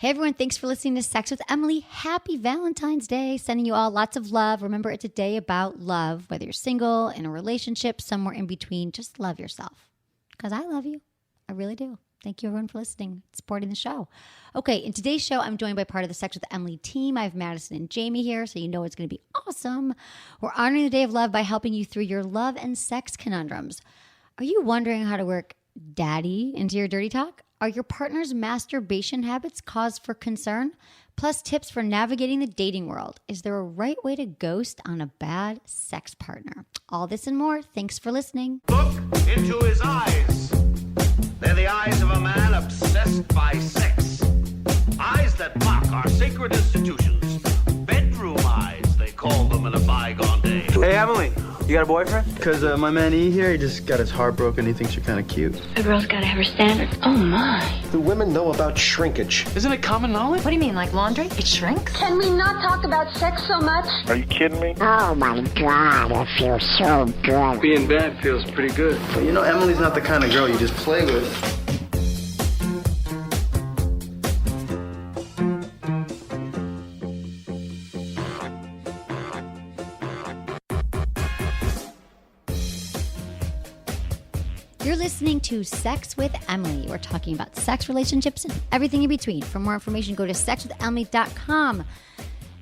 Hey everyone, thanks for listening to Sex with Emily. Happy Valentine's Day. Sending you all lots of love. Remember, it's a day about love. Whether you're single, in a relationship, somewhere in between, just love yourself. Because I love you. I really do. Thank you everyone for listening, supporting the show. Okay, in today's show, I'm joined by part of the Sex with Emily team. I have Madison and Jamie here, so you know it's going to be awesome. We're honoring the Day of Love by helping you through your love and sex conundrums. Are you wondering how to work daddy into your dirty talk? Are your partner's masturbation habits cause for concern? Plus tips for navigating the dating world. Is there a right way to ghost on a bad sex partner? All this and more. Thanks for listening. Look into his eyes. They're the eyes of a man obsessed by sex. Eyes that mock our sacred institutions. Bedroom eyes, they call them in a bygone day. Hey, Emily, you got a boyfriend? Because my man E here, he just got his heart broken. He thinks you're kind of cute. A girl's got to have her standards. Oh, my. Do women know about shrinkage? Isn't it common knowledge? What do you mean, like laundry? It shrinks? Can we not talk about sex so much? Are you kidding me? Oh my God, it feels so good. Being bad feels pretty good. But you know, Emily's not the kind of girl you just play with. You're listening to Sex with Emily. We're talking about sex, relationships, and everything in between. For more information, go to sexwithemily.com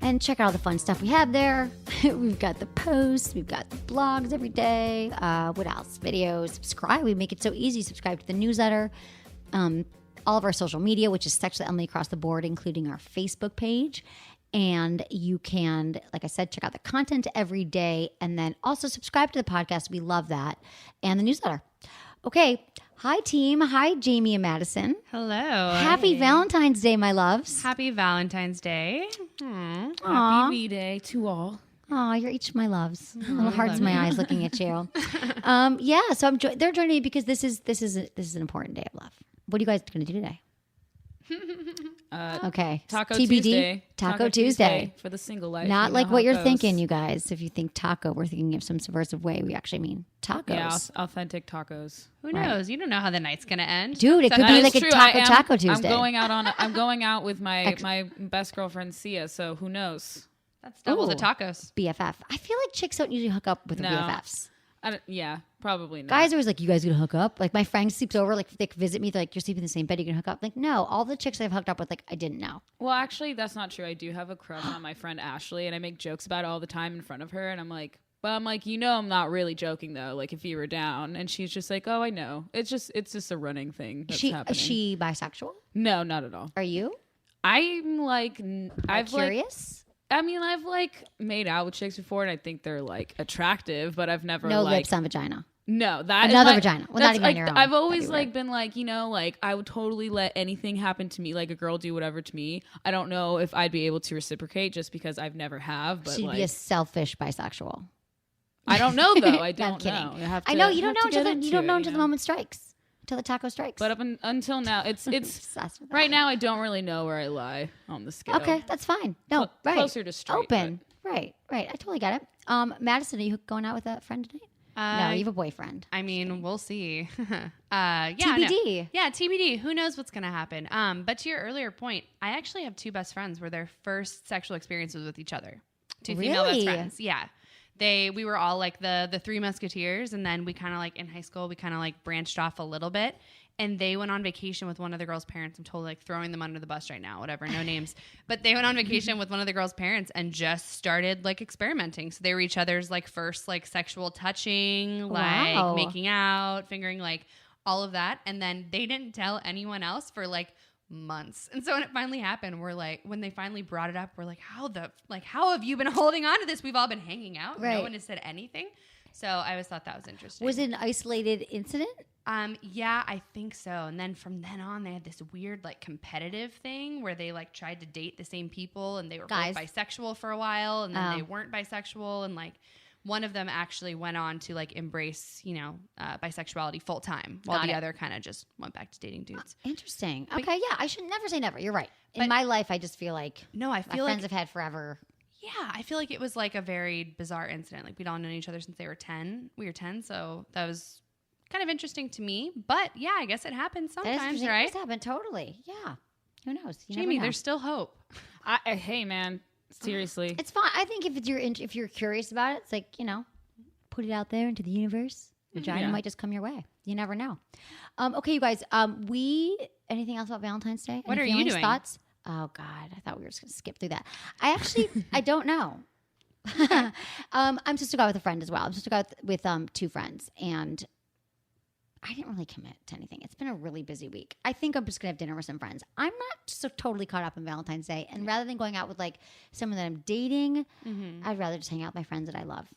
and check out all the fun stuff we have there. We've got the posts, we've got the blogs every day. What else? Videos. Subscribe. We make it so easy. Subscribe to the newsletter. All of our social media, which is Sex with Emily across the board, including our Facebook page. And you can, like I said, check out the content every day and then also subscribe to the podcast. We love that. And the newsletter. Okay. Hi, team. Hi, Jamie and Madison. Hello. Happy Valentine's Day, my loves. Happy Valentine's Day. Aw. Happy V-Day to all. Oh, you're each my loves. Little hearts in my eyes looking at you. Yeah, so they're joining me because this is an important day of love. What are you guys going to do today? Okay. Taco TBD. Tuesday. Taco Tuesday. For the single life. Not You like know what how it you're goes. thinking, you guys. If you think taco, we're thinking of some subversive way. We actually mean tacos. Yeah, authentic tacos. Right. Who knows? You don't know how the night's gonna end. Dude, it could That be is like true. a Taco Tuesday. I'm going out with my best girlfriend Sia, so who knows? That's double the Ooh. tacos. BFF. I feel like chicks don't usually hook up with No. BFFs. Yeah, probably not. Guys are always like, you guys gonna hook up? Like my friend sleeps over, like they visit me, they're like, you're sleeping in the same bed, you gonna hook up? Like, no, all the chicks I've hooked up with, like, I didn't know. Well, actually, that's not true. I do have a crush on my friend Ashley, and I make jokes about it all the time in front of her, and I'm like, you know, I'm not really joking though. Like, if you were down, and she's just like, oh, I know. It's just a running thing that's happening. Is she bisexual? No, not at all. Are you? I'm like, Curious? I've like made out with chicks before, and I think they're like attractive, but I've never No like lips on vagina. No, that Another is vagina. Well, that's not even on like, your own. I've always That'd be like been like, you know, like I would totally let anything happen to me, like a girl do whatever to me. I don't know if I'd be able to reciprocate just because I've never have. But She'd like, be a selfish bisexual. I don't know though. I No, don't I'm kidding. know. I know you don't know until the moment strikes, until the taco strikes. But until now, it's Obsessed with that. right now. I don't really know where I lie on the scale. Okay, that's fine. No, right. Closer to straight. Open. Right. I totally get it. Madison, are you going out with a friend tonight? No, you have a boyfriend. I mean, we'll see. TBD. No. Yeah, TBD. Who knows what's gonna happen? But to your earlier point, I actually have two best friends where their first sexual experience was with each other. Two female best Really? friends. Yeah. We were all like the three musketeers, and then we kind of like in high school we kind of like branched off a little bit, and they went on vacation with one of the girls' parents. I'm totally like throwing them under the bus right now, whatever, no names. But they went on vacation with one of the girls' parents and just started like experimenting. So they were each other's like first like sexual touching, like Wow. making out, fingering, like all of that, and then they didn't tell anyone else for like months. And so when it finally happened, we're like, when they finally brought it up, we're like, how have you been holding on to this? We've all been hanging out. Right. No one has said anything. So I always thought that was interesting. Was it an isolated incident? Yeah, I think so. And then from then on, they had this weird like competitive thing where they like tried to date the same people, and they were Guys. both bisexual for a while, and then they weren't bisexual, and like one of them actually went on to like embrace, bisexuality full time, while Got the it. other kind of just went back to dating dudes. Interesting. Okay, yeah, I should never say never. You're right. In But- my life, I just feel like No, I my feel friends like have had forever. Yeah, I feel like it was like a very bizarre incident. Like we'd all known each other since they were 10. We were 10, so that was kind of interesting to me. But yeah, I guess it happens That is sometimes, interesting. right? It does happen, totally. Yeah. Who knows? You never Jamie, know. there's still hope. Hey, man, seriously. It's fun. I think if you're curious about it, it's like, put it out there into the universe. Vagina might just come your way. You never know. Okay, you guys. Anything else about Valentine's Day? What Any are you feelings, doing? Thoughts? Oh God, I thought we were just gonna skip through that. I don't know. I'm supposed to go out with a friend as well. I'm supposed to go out with 2 friends, and I didn't really commit to anything. It's been a really busy week. I think I'm just gonna have dinner with some friends. I'm not so totally caught up in Valentine's Day, and rather than going out with like someone that I'm dating, I'd rather just hang out with my friends that I love.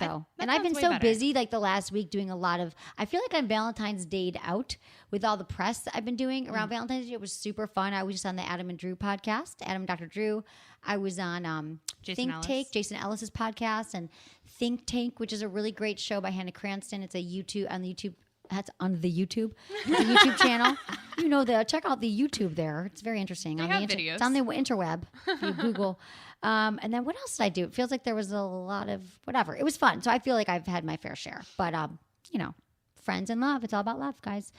Yeah. And I've been so busy like the last week doing a lot of, I feel like I'm Valentine's Day'd out with all the press that I've been doing around Valentine's Day. It was super fun. I was just on the Adam and Drew podcast, Adam and Dr. Drew. I was on Jason Ellis. Take, Jason Ellis's podcast, and Think Tank, which is a really great show by Hannah Cranston. It's a YouTube on the YouTube. That's on the YouTube, the YouTube channel. Check out the YouTube there. It's very interesting. They have videos. It's on the interweb. If you Google. And then what else did I do? It feels like there was a lot of whatever. It was fun. So I feel like I've had my fair share. But friends and love. It's all about love, guys.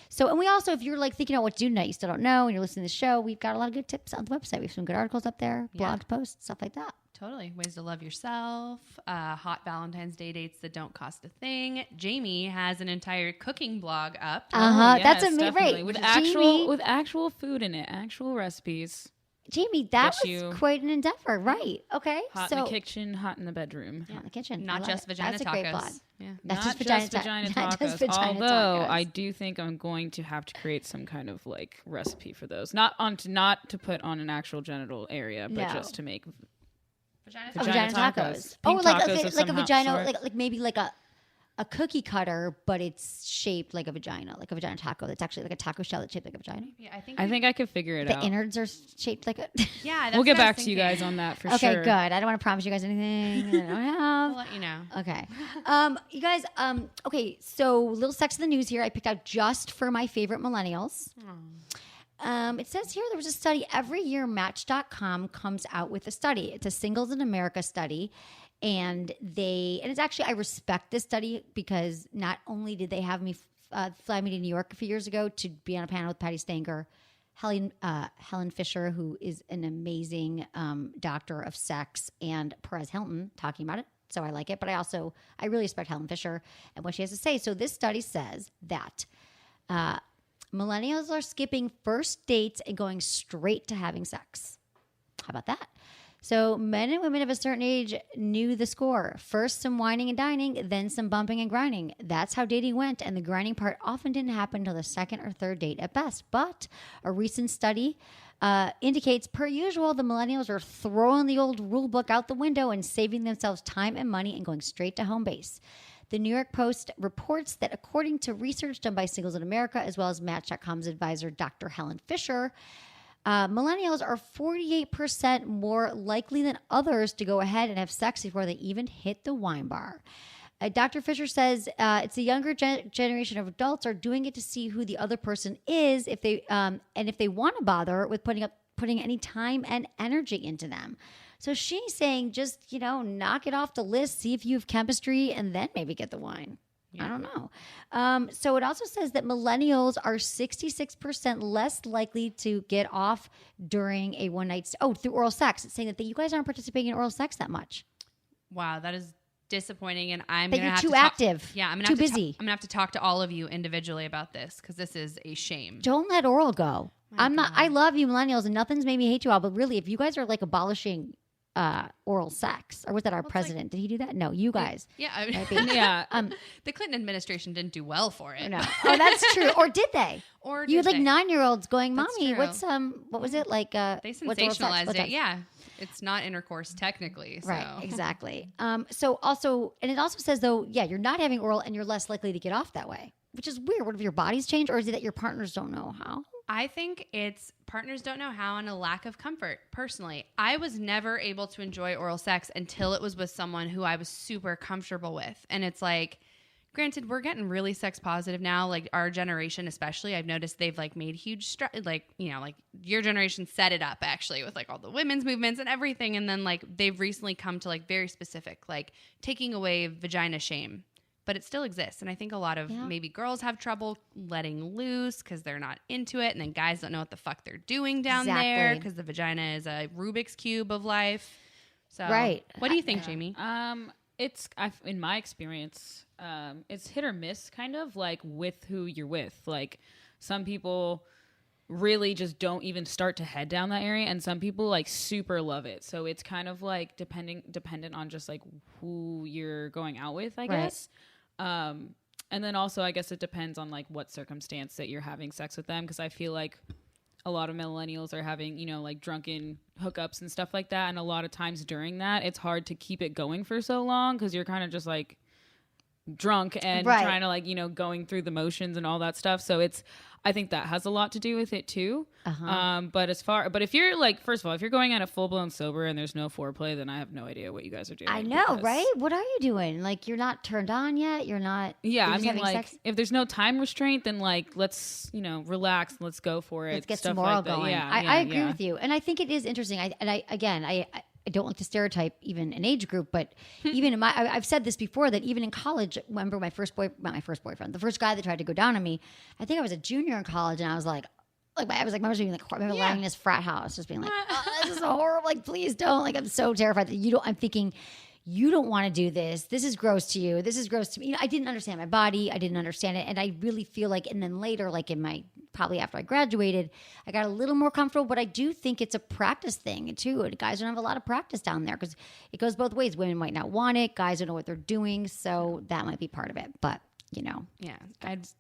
So, and we also, if you're like thinking about what to do tonight, you still don't know, and you're listening to the show, we've got a lot of good tips on the website. We have some good articles up there, blog posts, stuff like that. Totally. Ways to love yourself. Hot Valentine's Day dates that don't cost a thing. Jamie has an entire cooking blog up. That's Yes, amazing. definitely. Right. With Jamie, actual food in it, actual recipes. Jamie, that Get was you- quite an endeavor. Right. Okay. Hot in the kitchen, hot in the bedroom. Hot in the kitchen. Not I love just it. vagina That's tacos. a great blog. Yeah. That's Not just vagina, vagina not tacos. just vagina Although tacos. I do think I'm going to have to create some kind of like recipe for those. Not to put on an actual genital area, but No. just to make Vagina vagina tacos. tacos. Oh, Pink like tacos okay, of like a some vagina, sort. like maybe like a cookie cutter, but it's shaped like a vagina taco. That's actually like a taco shell that's shaped like a vagina. Yeah, I think I could figure it The out. innards are shaped like a. Yeah, that's We'll get what I was back to you thinking. guys on that for Okay, sure. good. I don't want to promise you guys anything that I don't have. We'll let you know. Okay. You guys, okay, so little sex in the news here. I picked out just for my favorite millennials. It says here there was a study every year. Match.com comes out with a study. It's a Singles in America study. And it's actually, I respect this study because not only did they have me fly me to New York a few years ago to be on a panel with Patty Stanger, Helen Fisher, who is an amazing doctor of sex, and Perez Hilton talking about it. So I like it. But I really respect Helen Fisher and what she has to say. So this study says that millennials are skipping first dates and going straight to having sex. How about that? So men and women of a certain age knew the score. First some whining and dining, then some bumping and grinding. That's how dating went, and the grinding part often didn't happen until the second or third date at best. But a recent study indicates, per usual, the millennials are throwing the old rule book out the window and saving themselves time and money and going straight to home base. The New York Post reports that according to research done by Singles in America, as well as Match.com's advisor, Dr. Helen Fisher, millennials are 48% more likely than others to go ahead and have sex before they even hit the wine bar. Dr. Fisher says it's the younger generation of adults are doing it to see who the other person is, if they want to bother with putting any time and energy into them. So she's saying just knock it off the list, see if you have chemistry, and then maybe get the wine. Yeah. I don't know. So it also says that millennials are 66% less likely to get off during a one night through oral sex. It's saying that you guys aren't participating in oral sex that much. Wow, that is disappointing, and I'm that gonna you're have too to active. Yeah, I'm gonna too have to busy. I'm gonna have to talk to all of you individually about this because this is a shame. Don't let oral go. I love you millennials, and nothing's made me hate you all. But really, if you guys are like abolishing oral sex, or was that our president? Did he do that? No, you guys. Yeah, Yeah. The Clinton administration didn't do well for it. No. Oh, that's true. Or did they? Or you had did like they? 9-year-olds going, That's "Mommy, true. what's what was it like?" They what's oral sex? sensationalized What's it. that? Yeah, it's not intercourse technically. So. Right, exactly. So also, and it also says though, yeah, you're not having oral, and you're less likely to get off that way, which is weird. What if your body's changed, or is it that your partners don't know how? I think it's partners don't know how and a lack of comfort. Personally, I was never able to enjoy oral sex until it was with someone who I was super comfortable with. And it's like, granted, we're getting really sex positive now. Like our generation, especially, I've noticed they've like made huge like your generation set it up actually with like all the women's movements and everything. And then like they've recently come to like very specific, like taking away vagina shame. but it still exists. And I think a lot of maybe girls have trouble letting loose because they're not into it. And then guys don't know what the fuck they're doing down there because the vagina is a Rubik's Cube of life. So, what do you think, Jamie? In my experience, it's hit or miss kind of like with who you're with. Like some people really just don't even start to head down that area, and some people like super love it. So it's kind of like dependent on just like who you're going out with, I guess. And then also I guess it depends on like what circumstance that you're having sex with them, because I feel like a lot of millennials are having, you know, like drunken hookups and stuff like that, and a lot of times during that it's hard to keep it going for so long because you're kind of just like drunk and trying to like, you know, going through the motions and all that stuff. So I think that has a lot to do with it too. But if you're like, first of all, if you're going at a full blown sober and there's no foreplay, then I have no idea what you guys are doing. I know, right? What are you doing? Like, you're not turned on yet. You're not. Yeah, you're I mean, like, sex? if there's no time restraint, then like, let's, you know, relax. Let's go for it. Let's get stuff some moral like that. going. Yeah, I agree with you, and I think it is interesting. I don't like to stereotype even an age group, but even in I've said this before, that even in college, remember the first guy that tried to go down on me, I think I was a junior in college, and I was like, I was lying in this frat house, just being like, oh, this is so horrible. Like, please don't. Like, I'm so terrified that I'm thinking, you don't want to do this. This is gross to you. This is gross to me. You know, I didn't understand my body. I didn't understand it. And I really feel like, and then later, like probably after I graduated, I got a little more comfortable, but I do think it's a practice thing too. And guys don't have a lot of practice down there because it goes both ways. Women might not want it. Guys don't know what they're doing. So that might be part of it. But, you know,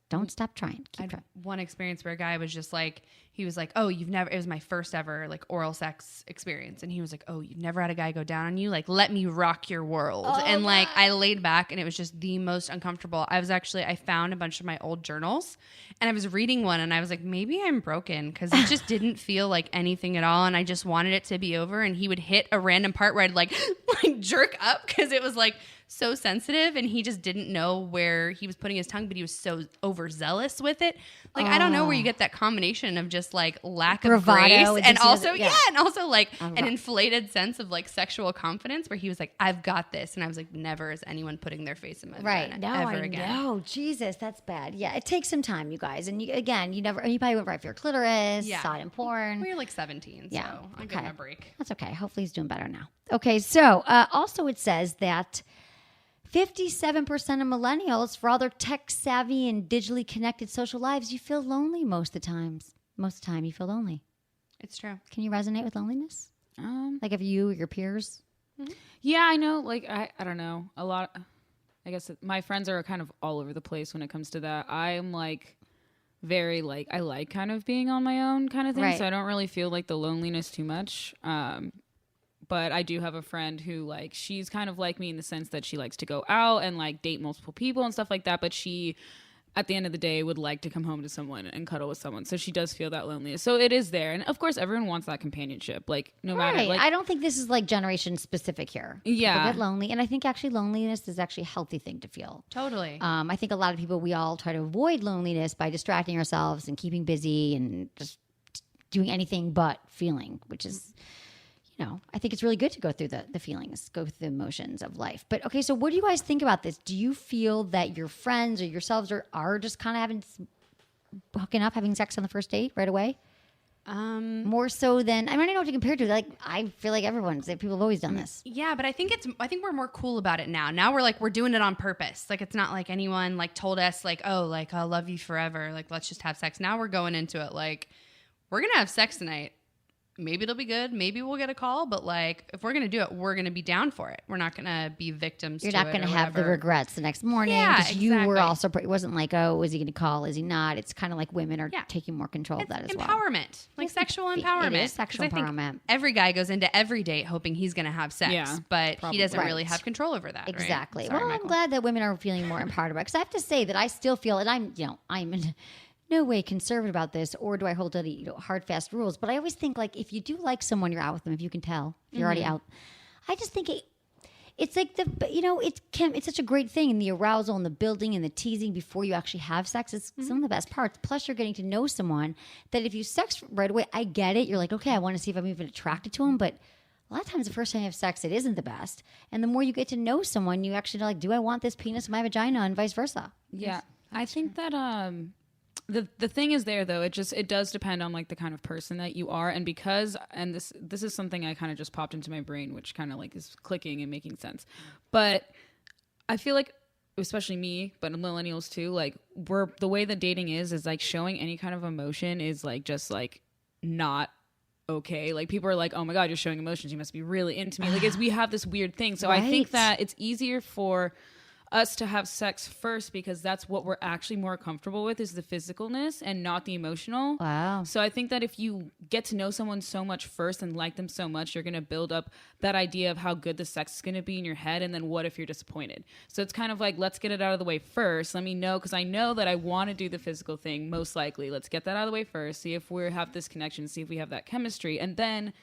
don't stop trying. Keep trying. One experience where a guy was just like, he was like, oh, it was my first ever like oral sex experience. And he was like, oh, you've never had a guy go down on you? Like, let me rock your world. And like, I laid back and it was just the most uncomfortable. I found a bunch of my old journals and I was reading one and I was like, maybe I'm broken, because it just didn't feel like anything at all. And I just wanted it to be over. And he would hit a random part where I'd like jerk up because it was like so sensitive, and he just didn't know where he was putting his tongue, but he was so overzealous with it. Like, I don't know where you get that combination of just like lack of bravado, grace and also like an inflated sense of like sexual confidence, where he was like, I've got this. And I was like, never is anyone putting their face in my vagina ever again. No, Jesus, that's bad. Yeah, it takes some time, you guys. And you probably went right for your clitoris, saw it in porn. We were like 17, so I'll give him a break. That's okay. Hopefully he's doing better now. Okay, so also it says that 57% of millennials, for all their tech-savvy and digitally connected social lives, you feel lonely most of the time. Most of the time, you feel lonely. It's true. Can you resonate with loneliness? Like, if you or your peers? Mm-hmm. Yeah, I know. Like, I don't know. A lot. I guess my friends are kind of all over the place when it comes to that. I'm like very like, I like kind of being on my own kind of thing. Right. So I don't really feel like the loneliness too much. But I do have a friend who, like, she's kind of like me in the sense that she likes to go out and, like, date multiple people and stuff like that. But she, at the end of the day, would like to come home to someone and cuddle with someone. So she does feel that loneliness. So it is there. And, of course, everyone wants that companionship. Like, no matter. Like, I don't think this is, like, generation specific here. Yeah. People get lonely. And I think, actually, loneliness is actually a healthy thing to feel. Totally. I think a lot of people, we all try to avoid loneliness by distracting ourselves and keeping busy and just doing anything but feeling, which is... You know, I think it's really good to go through the feelings, go through the emotions of life. But okay, so what do you guys think about this? Do you feel that your friends or yourselves are just kind of hooking up, having sex on the first date right away? More so than, I don't know what to compare to. Like, I feel like people have always done this. Yeah, but I think we're more cool about it now. Now we're doing it on purpose. Like, it's not like anyone like told us like, oh, like, I'll love you forever. Like, let's just have sex. Now we're going into it like, we're going to have sex tonight. Maybe it'll be good. Maybe we'll get a call. But like, if we're going to do it, we're going to be down for it. We're not going to be victims. You're not going to have the regrets the next morning. Yeah, exactly. You were also, it wasn't like, oh, is he going to call? Is he not? It's kind of like women are taking more control of that as well. Empowerment. Like sexual empowerment. It is sexual empowerment. Every guy goes into every date hoping he's going to have sex, but he doesn't really have control over that. Exactly. Right? Sorry, well, I'm glad that women are feeling more empowered about it. Because I have to say that I still feel, and I'm in no way conservative about this, or do I hold to hard, fast rules. But I always think, like, if you do like someone, you're out with them. If you can tell, if you're already out. I just think it's like it's such a great thing, and the arousal and the building and the teasing before you actually have sex is some of the best parts. Plus, you're getting to know someone that if you sex right away, I get it. You're like, okay, I want to see if I'm even attracted to him, but a lot of times the first time you have sex, it isn't the best. And the more you get to know someone, you actually like, do I want this penis in my vagina, and vice versa. Yeah. I think that the thing is there though, it does depend on like the kind of person that you are, and this is something I kind of just popped into my brain, which kind of like is clicking and making sense. But I feel like, especially me, but millennials too, like the way that dating is like showing any kind of emotion is like just like not okay. Like people are like, oh my God, you're showing emotions, you must be really into me. Like we have this weird thing. So I think that it's easier for us to have sex first because that's what we're actually more comfortable with, is the physicalness and not the emotional. Wow. So I think that if you get to know someone so much first and like them so much, you're going to build up that idea of how good the sex is going to be in your head. And then what if you're disappointed? So it's kind of like, let's get it out of the way first. Let me know, because I know that I want to do the physical thing most likely. Let's get that out of the way first. See if we have this connection. See if we have that chemistry. And then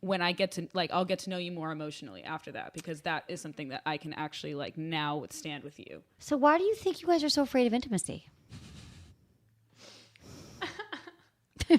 when I get to like, I'll get to know you more emotionally after that, because that is something that I can actually like now withstand with you. So why do you think you guys are so afraid of intimacy?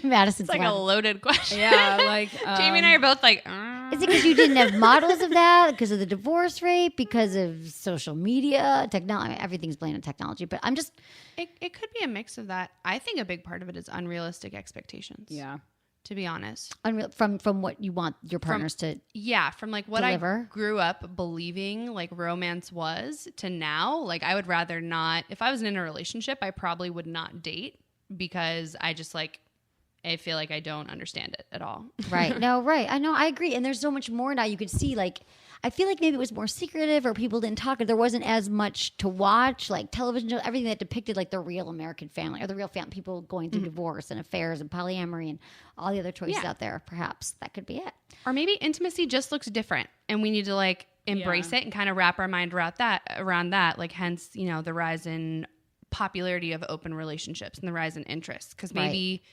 Madison's It's like a loaded question. Yeah, like Jamie and I are both like, Is it because you didn't have models of that? Because of the divorce rate? Because of social media? Technology? I mean, everything's blamed on technology, but I'm just... It could be a mix of that. I think a big part of it is unrealistic expectations. Yeah. To be honest. Unreal, from what you want your partners to... Yeah, from like what deliver. I grew up believing like romance was to now, like I would rather not... If I was in a relationship, I probably would not date because I just like... I feel like I don't understand it at all. Right. No, right. I know. I agree. And there's so much more now you could see. Like, I feel like maybe it was more secretive, or people didn't talk. There wasn't as much to watch, like television, everything that depicted like the real American family, or the real people going through divorce and affairs and polyamory and all the other choices out there. Perhaps that could be it. Or maybe intimacy just looks different, and we need to like embrace it and kind of wrap our mind around that. Like, hence, you know, the rise in popularity of open relationships and the rise in interest, because maybe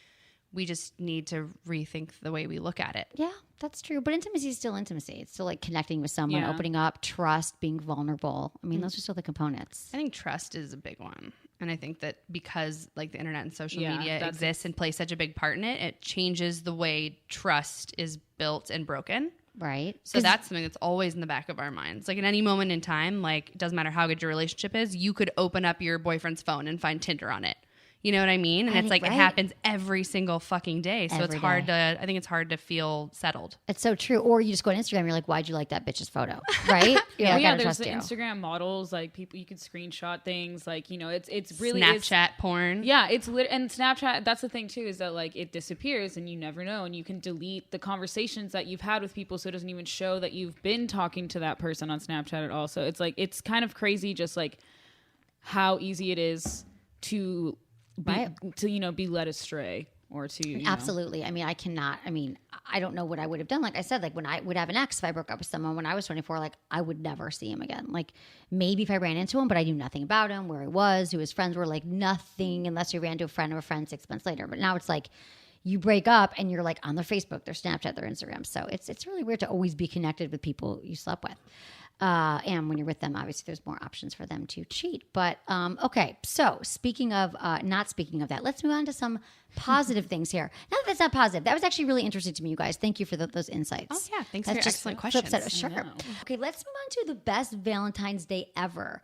we just need to rethink the way we look at it. Yeah, that's true. But intimacy is still intimacy. It's still like connecting with someone, opening up, trust, being vulnerable. I mean, those are still the components. I think trust is a big one. And I think that because like the internet and social media exists and plays such a big part in it, it changes the way trust is built and broken. Right. So that's something that's always in the back of our minds. Like, at any moment in time, like, it doesn't matter how good your relationship is, you could open up your boyfriend's phone and find Tinder on it. You know what I mean? And it's like, it happens every single fucking day. So it's hard I think it's hard to feel settled. It's so true. Or you just go on Instagram, you're like, why'd you like that bitch's photo? Right? There's the Instagram models, like people, you could screenshot things, like, you know, it's really Snapchat porn. Yeah, it's and Snapchat, that's the thing too, is that like it disappears and you never know, and you can delete the conversations that you've had with people, so it doesn't even show that you've been talking to that person on Snapchat at all. So it's like, it's kind of crazy just like how easy it is to be led astray, or to absolutely. I mean, I don't know what I would have done. Like I said, like when I would have an ex, if I broke up with someone when I was 24, like I would never see him again. Like maybe if I ran into him, but I knew nothing about him, where he was, who his friends were, like nothing, unless you ran to a friend of a friend 6 months later. But now it's like you break up and you're like on their Facebook, their Snapchat, their Instagram. So it's really weird to always be connected with people you slept with. And when you're with them, obviously there's more options for them to cheat. But okay, so speaking of not speaking of that, let's move on to some positive things here. Now that's not positive. That was actually really interesting to me, you guys. Thank you for those insights. Oh yeah, thanks for your excellent questions. Sure. Okay, let's move on to the best Valentine's Day ever.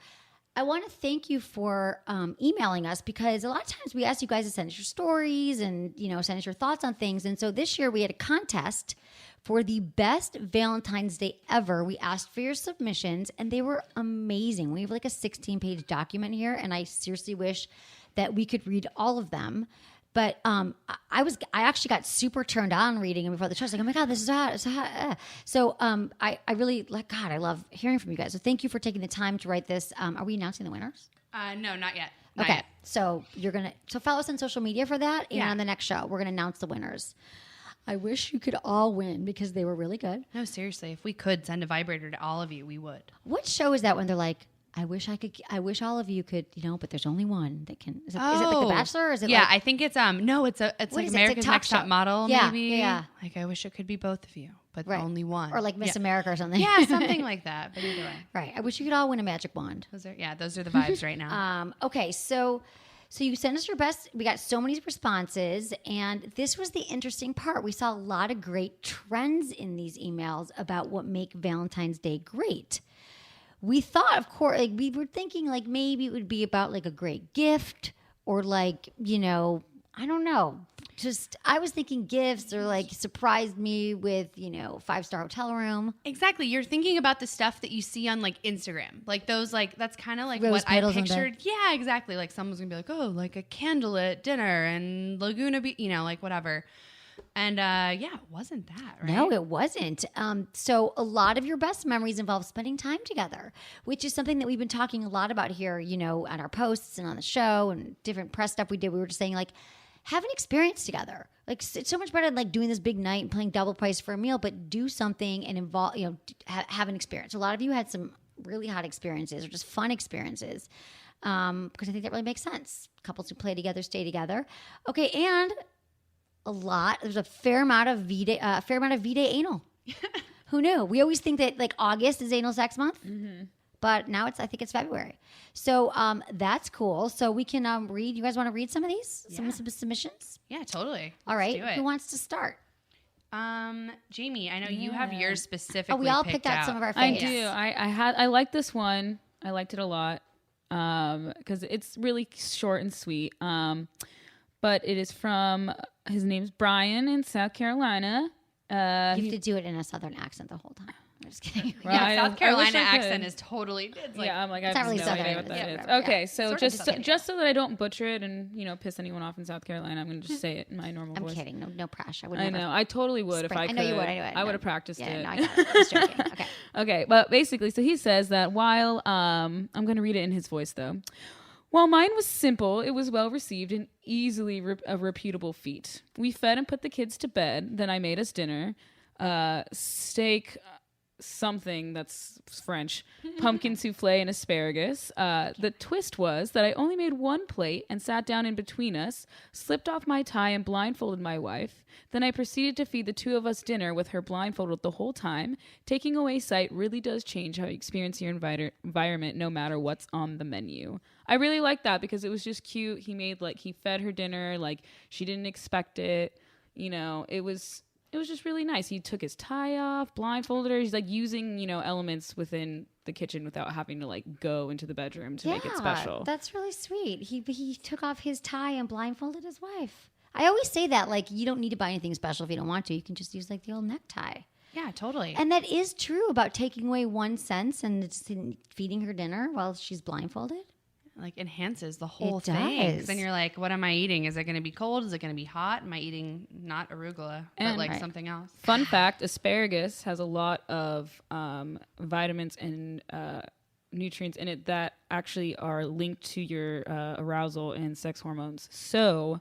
I want to thank you for emailing us, because a lot of times we ask you guys to send us your stories and, send us your thoughts on things. And so this year we had a contest for the best Valentine's Day ever. We asked for your submissions and they were amazing. We have like a 16-page document here, and I seriously wish that we could read all of them. But I actually got super turned on reading them before the show. I was like, oh my God, this is hot. It's hot. So I really, I love hearing from you guys. So thank you for taking the time to write this. Are we announcing the winners? No, not yet. Okay. So follow us on social media for that. And on the next show, we're going to announce the winners. I wish you could all win because they were really good. No, seriously. If we could send a vibrator to all of you, we would. What show is that when they're like, I wish all of you could, but there's only one that can. Is it like The Bachelor? Or is it I think it's it's like America's Next Top Model, maybe. Yeah. Like, I wish it could be both of you, but only one. Or like Miss America or something. Yeah, something like that. But either way. Right. I wish you could all win a magic wand. Those are the vibes right now. Okay, so So you sent us your best. We got so many responses, and this was the interesting part. We saw a lot of great trends in these emails about what make Valentine's Day great. We thought, of course, like we were thinking like maybe it would be about like a great gift or like, you know, I don't know. Just I was thinking gifts or like surprised me with, you know, 5-star hotel room. Exactly. You're thinking about the stuff that you see on like Instagram. Like those like that's kind of like Rose what I petals on pictured. Yeah, exactly. Like someone's going to be like, "Oh, like a candle at dinner and Laguna Beach, you know, like whatever." And yeah, it wasn't that, right? No, it wasn't. So a lot of your best memories involve spending time together, which is something that we've been talking a lot about here, you know, on our posts and on the show and different press stuff we did. We were just saying like, have an experience together. Like it's so much better than like doing this big night and paying double price for a meal, but do something and involve, you know, have an experience. A lot of you had some really hot experiences or just fun experiences. Because I think that really makes sense. Couples who play together, stay together. Okay. And there's a fair amount of V-Day anal. Who knew? We always think that like August is anal sex month. Mm-hmm. But now I think it's February. So that's cool. So we can read. You guys want to read some of these? Yeah. Some submissions? Yeah, totally. All right. Let's do it. Who wants to start? Jamie, I know you have yours specifically. Oh, we all picked out some of our I favorites. do. I like this one. I liked it a lot because it's really short and sweet. But it is from, his name's Brian in South Carolina. You have to do it in a Southern accent the whole time. I'm just kidding. Right. Yeah, South Carolina I accent is totally. It's like, yeah, I'm like, I it's have not really no Southern, idea what that yeah, is. whatever, Okay, yeah. so Sort of just so that I don't butcher it and, you know, piss anyone off in South Carolina, I'm going to just say it in my normal I'm voice. kidding. No pressure. I would I never know. I totally would if I I could. know you would. I would have practiced yeah, it. No, I got it. I was joking. Okay. Okay, but basically, so he says that while I'm going to read it in his voice though. While mine was simple, it was well received and easily a reputable feat. We fed and put the kids to bed. Then I made us dinner, steak, something that's French, pumpkin souffle and asparagus. The twist was that I only made one plate and sat down in between us, slipped off my tie and blindfolded my wife. Then I proceeded to feed the two of us dinner with her blindfolded the whole time. Taking away sight really does change how you experience your environment no matter what's on the menu. I really like that because it was just cute. He fed her dinner, like she didn't expect it. You know, it was just really nice. He took his tie off, blindfolded her. He's like using, you know, elements within the kitchen without having to like go into the bedroom to make it special. That's really sweet. He took off his tie and blindfolded his wife. I always say that, like, you don't need to buy anything special if you don't want to. You can just use like the old necktie. yeah, totally. And that is true about taking away one sense and it's feeding her dinner while she's blindfolded. like enhances the whole It thing. 'Cause does. then you're like, what am I eating? Is it going to be cold? Is it going to be hot? Am I eating not arugula, but And- like Right. something else? Fun fact, asparagus has a lot of vitamins and nutrients in it that actually are linked to your arousal and sex hormones. So,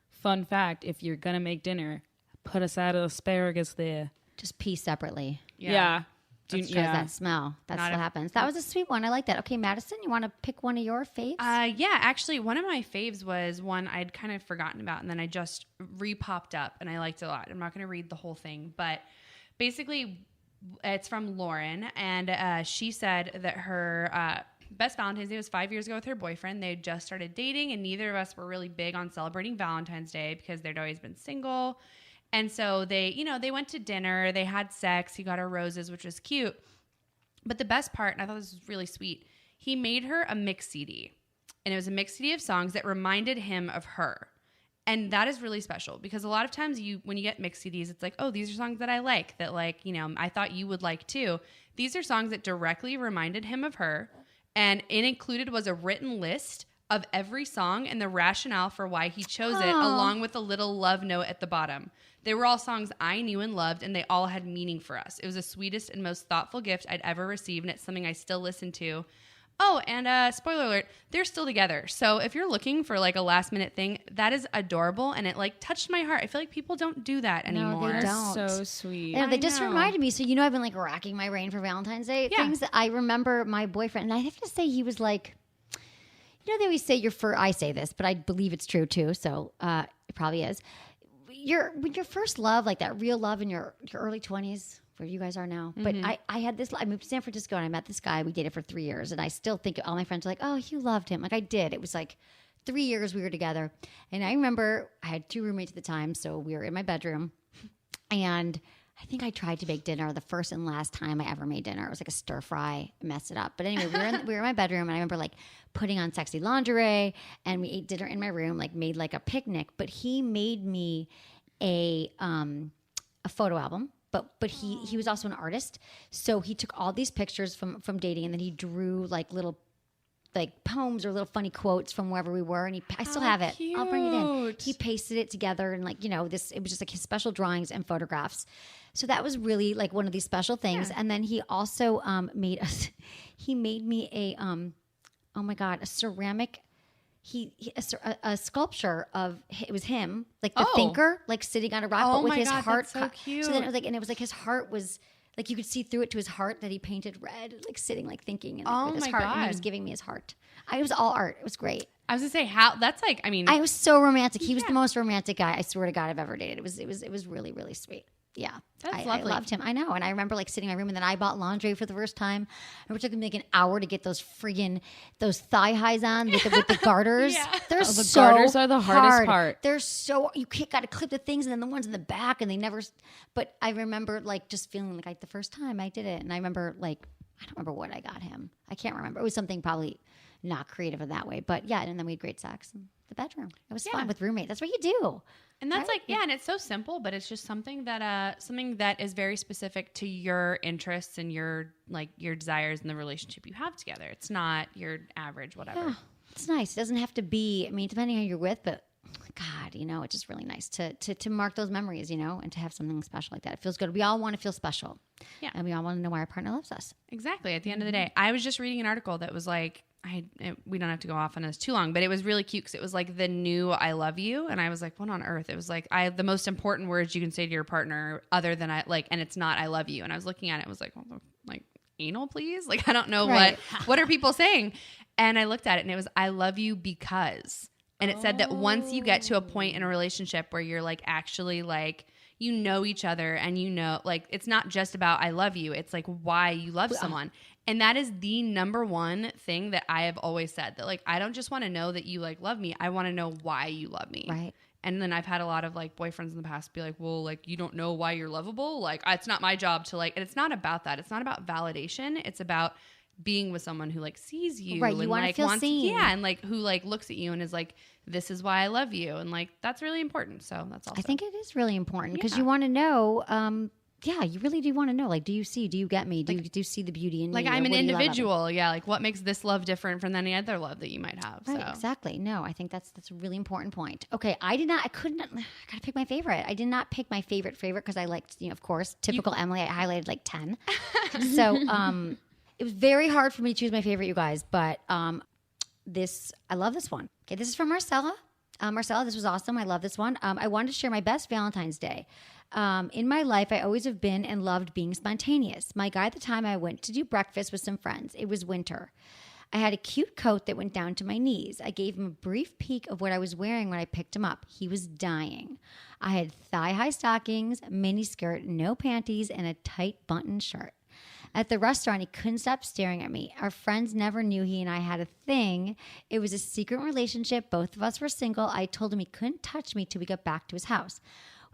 fun fact, if you're going to make dinner, put a side of asparagus there. Just pee separately. Yeah. Because that smell. That's Not what a- happens. That was a sweet one. I like that. Okay, Madison, you want to pick one of your faves? Yeah, actually, one of my faves was one I'd kind of forgotten about, and then I just re-popped up, and I liked it a lot. I'm not going to read the whole thing, but basically, it's from Lauren, and she said that her best Valentine's Day was 5 years ago with her boyfriend. They had just started dating, and neither of us were really big on celebrating Valentine's Day because they'd always been single. And so they went to dinner, they had sex, he got her roses, which was cute. But the best part, and I thought this was really sweet, he made her a mix CD. And it was a mix CD of songs that reminded him of her. And that is really special because a lot of times when you get mix CDs, it's like, oh, these are songs that I like, that like, you know, I thought you would like too. These are songs that directly reminded him of her. And it included was a written list of every song and the rationale for why he chose it, along with a little love note at the bottom. They were all songs I knew and loved, and they all had meaning for us. It was the sweetest and most thoughtful gift I'd ever received, and it's something I still listen to. Oh, and spoiler alert, they're still together. So if you're looking for like a last minute thing, that is adorable, and it like touched my heart. I feel like people don't do that anymore. they don't. So sweet. Yeah, they just know. reminded me. So, you know, I've been like racking my brain for Valentine's Day Yeah. things. I remember my boyfriend, and I have to say, he was like, you know, they always say I say this, but I believe it's true too. So it probably is. When your first love, like that real love in your early 20s, where you guys are now. But I had this, I moved to San Francisco and I met this guy. We dated for 3 years. And I still think all my friends are like, oh, you loved him. Like I did. It was like 3 years we were together. And I remember I had 2 roommates at the time. So we were in my bedroom. And I think I tried to make dinner the first and last time I ever made dinner. It was like a stir fry. I messed it up. But anyway, we were in my bedroom, and I remember like putting on sexy lingerie, and we ate dinner in my room, like made like a picnic. But he made me a photo album. But he was also an artist, so he took all these pictures from dating, and then he drew like little like poems or little funny quotes from wherever we were, and I still have it. I'll bring it in. He pasted it together, and like, you know, this, it was just like his special drawings and photographs. So that was really like one of these special things. And then he also made me a oh my God, a ceramic. A sculpture of, it was him, like the thinker, like sitting on a rock, but with his heart. That's so cute. So then it was like, and it was like his heart was like, you could see through it to his heart that he painted red, like sitting, like thinking, and like, with his heart. And he was giving me his heart. It was all art. It was great. I was gonna say, how that's like. I mean, I was so romantic. He was the most romantic guy, I swear to God, I've ever dated. It was really, really sweet. Yeah. That's I lovely. loved him. I know. And I remember like sitting in my room, and then I bought laundry for the first time. It took me like an hour to get those thigh highs on with the garters. They're the garters are the hardest hard. part. They're so, you got to clip the things, and then the ones in the back, and they never, but I remember like just feeling like the first time I did it. And I remember like, I don't remember what I got him. I can't remember. It was something probably not creative in that way, but yeah. And then we had great sex in the bedroom. It was fun with roommates. That's what you do. And that's like, and it's so simple, but it's just something that is very specific to your interests and your desires and the relationship you have together. It's not your average, whatever. Yeah, it's nice. It doesn't have to be, I mean, depending on who you're with, but God, you know, it's just really nice to mark those memories, you know, and to have something special like that. It feels good. We all want to feel special. Yeah. And we all want to know why our partner loves us. Exactly. At the end of the day, I was just reading an article that was like, we don't have to go off on this too long, but it was really cute because it was like the new I love you. And I was like, what on earth? It was like, the most important words you can say to your partner other than and it's not I love you. And I was looking at it, I was like, well, like anal, please? Like, I don't know what are people saying? And I looked at it, and it was, I love you because, and it said that once you get to a point in a relationship where you're like, actually like, you know each other, and you know, like, it's not just about I love you. It's like why you love someone. And that is the number one thing that I have always said, that like, I don't just want to know that you like love me. I want to know why you love me. Right. And then I've had a lot of like boyfriends in the past be like, well, like, you don't know why you're lovable. Like, it's not my job to like, and it's not about that. It's not about validation. It's about being with someone who like sees you. Right. You and, want to like, feel seen. Yeah. And like, who like looks at you and is like, this is why I love you. And like, that's really important. So that's also. I think it is really important because you want to know, yeah, you really do want to know. Like, do you get me? Do you see the beauty in me? Like, I'm an individual. Yeah. Like, what makes this love different from any other love that you might have? Right, so. exactly. No, I think that's a really important point. Okay, I gotta pick my favorite. I did not pick my favorite because I liked, you know, of course, typical Emily. I highlighted like 10. So, it was very hard for me to choose my favorite, you guys. But I love this one. Okay, this is from Marcella. Marcella, this was awesome. I love this one. I wanted to share my best Valentine's Day. In my life, I always have been and loved being spontaneous. My guy at the time, I went to do breakfast with some friends. It was winter. I had a cute coat that went down to my knees. I gave him a brief peek of what I was wearing when I picked him up. He was dying. I had thigh-high stockings, mini skirt, no panties, and a tight button shirt. At the restaurant, he couldn't stop staring at me. Our friends never knew he and I had a thing. It was a secret relationship. Both of us were single. I told him he couldn't touch me till we got back to his house.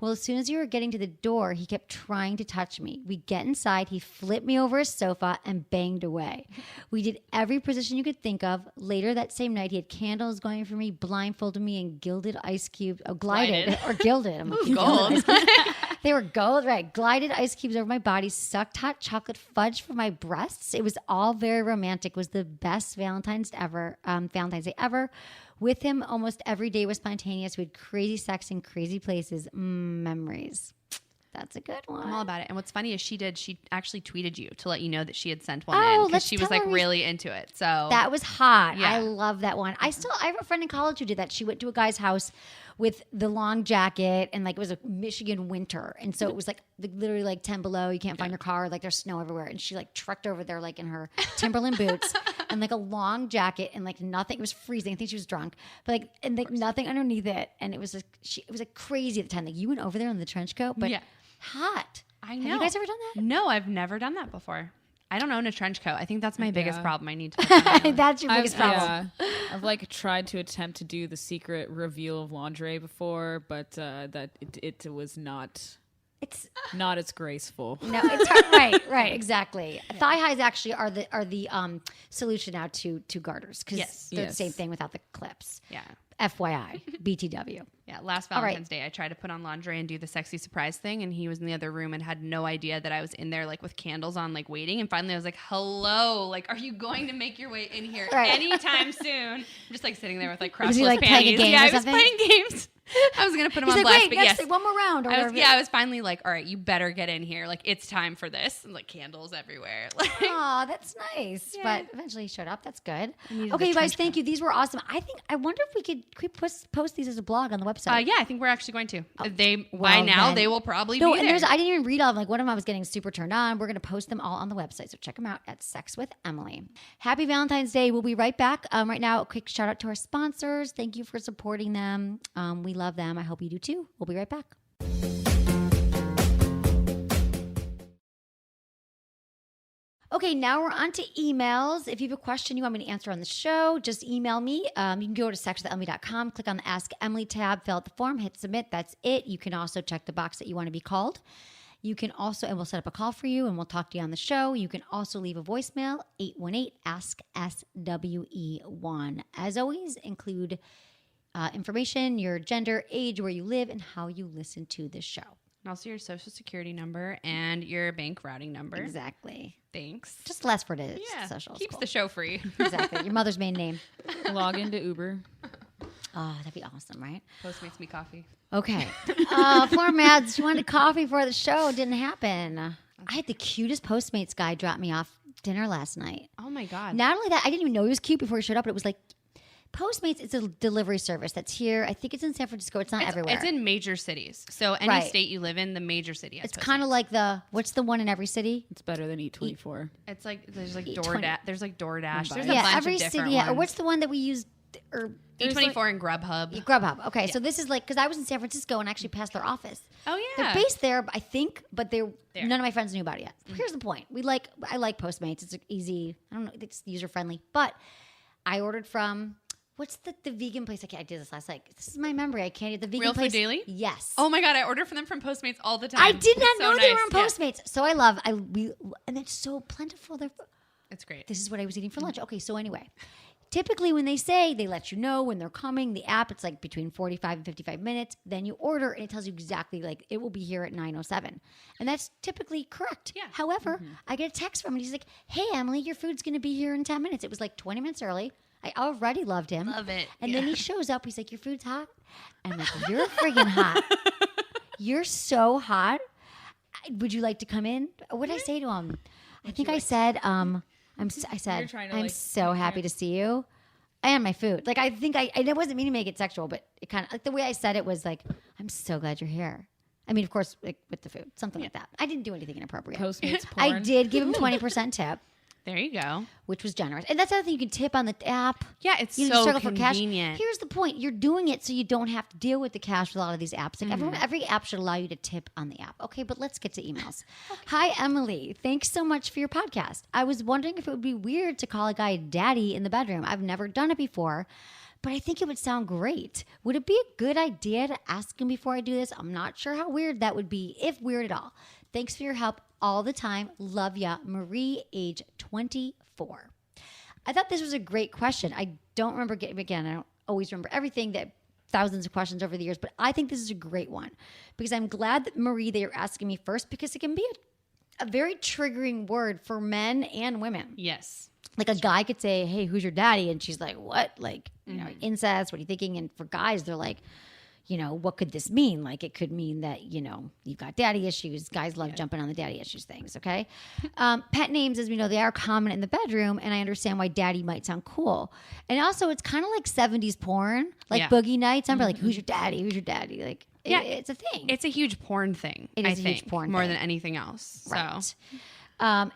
Well, as soon as we were getting to the door, he kept trying to touch me. We get inside, he flipped me over his sofa and banged away. We did every position you could think of. Later that same night, he had candles going for me, blindfolded me, and gilded ice cubes. Oh, glided. Or gilded. I'm like, gold. They were gold, right? Glided ice cubes over my body, sucked hot chocolate fudge from my breasts. It was all very romantic. It was the best Valentine's Day ever. With him, almost every day was spontaneous. We had crazy sex in crazy places. Memories. That's a good one. I'm all about it. And what's funny is she actually tweeted you to let you know that she had sent one in because she was like really into it. So that was hot. Yeah. I love that one. I have a friend in college who did that. She went to a guy's house with the long jacket, and like it was a Michigan winter, and so it was like literally like 10 below. You can't find your car. Like there's snow everywhere, and she like trucked over there like in her Timberland boots and like a long jacket and like nothing. It was freezing. I think she was drunk, but like and like nothing underneath it. And it was like crazy at the time. Like you went over there in the trench coat, but hot. I know. Have you guys ever done that? No, I've never done that before. I don't own a trench coat. I think that's my biggest problem. I need to. Put that on. That's your biggest problem. Yeah, I've like tried to attempt to do the secret reveal of lingerie before, but that it was not. It's not as graceful. No, it's hard. right, exactly. Yeah. Thigh highs actually are the solution now to garters because they're the same thing without the clips. Yeah. FYI, BTW. Yeah, last Valentine's Day, I tried to put on lingerie and do the sexy surprise thing, and he was in the other room and had no idea that I was in there, like, with candles on, like, waiting. And finally, I was like, hello, like, are you going to make your way in here anytime soon? I'm just, like, sitting there with, like, crotchless was he, like, panties. playing a game I or was something? playing games. I was going to put him He's on like, blast, wait, but next yes. one more round. Or I was finally like, all right, you better get in here. Like, it's time for this. And, like, candles everywhere. Like, oh, that's nice. Yeah. But eventually he showed up. That's good. Okay, you guys, thank you. These were awesome. I wonder if we could post these as a blog on the website. Yeah, I think we're actually going to. They will probably be and there. I didn't even read all of them. Like, one of them I was getting super turned on. We're going to post them all on the website. So check them out at Sex with Emily. Happy Valentine's Day. We'll be right back. Right now, a quick shout out to our sponsors. Thank you for supporting them. We love them. I hope you do too. We'll be right back. Okay, now we're on to emails. If you have a question you want me to answer on the show, just email me. You can go to sexwithemily.com, click on the Ask Emily tab, fill out the form, hit submit. That's it. You can also check the box that you want to be called. You can also, and we'll set up a call for you and we'll talk to you on the show. You can also leave a voicemail, 818-ASK-SWE1. As always, include information, your gender, age, where you live, and how you listen to the show. And also your social security number and your bank routing number. Exactly. Thanks. Just less for the social. Keeps the show free. Exactly. Your mother's maiden name. Log into Uber. Oh, that'd be awesome, right? Postmates me coffee. Okay. Poor Mads, she wanted coffee for the show. It didn't happen. I had the cutest Postmates guy drop me off dinner last night. Oh, my God. Not only that, I didn't even know he was cute before he showed up, but it was like, Postmates is a delivery service that's here. I think it's in San Francisco. It's not everywhere. It's in major cities. So any state you live in, the major city has It's kind of like what's the one in every city? It's better than Eat24. It's like there's like DoorDash. There's like DoorDash. There's a yeah, bunch every of different city. ones. Or what's the one that we use? Or Eat24 and Grubhub. Grubhub. Okay, so this is like because I was in San Francisco and actually passed their office. Oh yeah, they're based there, I think, but none of my friends knew about it yet. Here's the point: I like Postmates. It's easy. I don't know, it's user friendly. But I ordered from. What's the vegan place? I did this last night. This is my memory. I can't eat the vegan Real place. Food Daily? Yes. Oh my God, I order from them from Postmates all the time. I did not know they were on nice. Postmates. Yeah. So and it's so plentiful. It's great. This is what I was eating for lunch. Okay, so anyway, typically when they say they let you know when they're coming, the app, it's like between 45 and 55 minutes. Then you order and it tells you exactly like it will be here at 9:07. And that's typically correct. Yeah. However, I get a text from him and he's like, hey, Emily, your food's going to be here in 10 minutes. It was like 20 minutes early. I already loved him. Love it. And then he shows up. He's like, your food's hot. I'm like, you're friggin' hot. You're so hot. Would you like to come in? What did I say to him? I think I said, I'm so happy to see you and my food. Like, I think I wasn't meaning to make it sexual, but it kind of, like the way I said it was like, I'm so glad you're here. I mean, of course, like with the food, something like that. I didn't do anything inappropriate. Postmates porn. I did give him 20% tip. There you go. Which was generous. And that's the other thing, you can tip on the app. Yeah, it's you so struggle convenient. For cash. Here's the point. You're doing it so you don't have to deal with the cash with a lot of these apps. Like every app should allow you to tip on the app. Okay, but let's get to emails. Hi, Emily. Thanks so much for your podcast. I was wondering if it would be weird to call a guy daddy in the bedroom. I've never done it before, but I think it would sound great. Would it be a good idea to ask him before I do this? I'm not sure how weird that would be, if weird at all. Thanks for your help all the time. Love ya. Marie, age 24. I thought this was a great question. I don't remember again, I don't always remember everything, that thousands of questions over the years, but I think this is a great one because I'm glad that Marie, that you're asking me first, because it can be a very triggering word for men and women. Yes. Like a guy could say, hey, who's your daddy? And she's like, what? Like, you know, incest, what are you thinking? And for guys, they're like, you know, what could this mean? Like, it could mean that, you know, you've got daddy issues. Guys love jumping on the daddy issues things, okay? Pet names, as we know, they are common in the bedroom, and I understand why daddy might sound cool. And also, it's kind of like 70s porn, like Boogie Nights. I'm like, who's your daddy? Who's your daddy? Like, it's a thing. It's a huge porn thing. It is a huge porn more thing. than anything else. Right. So.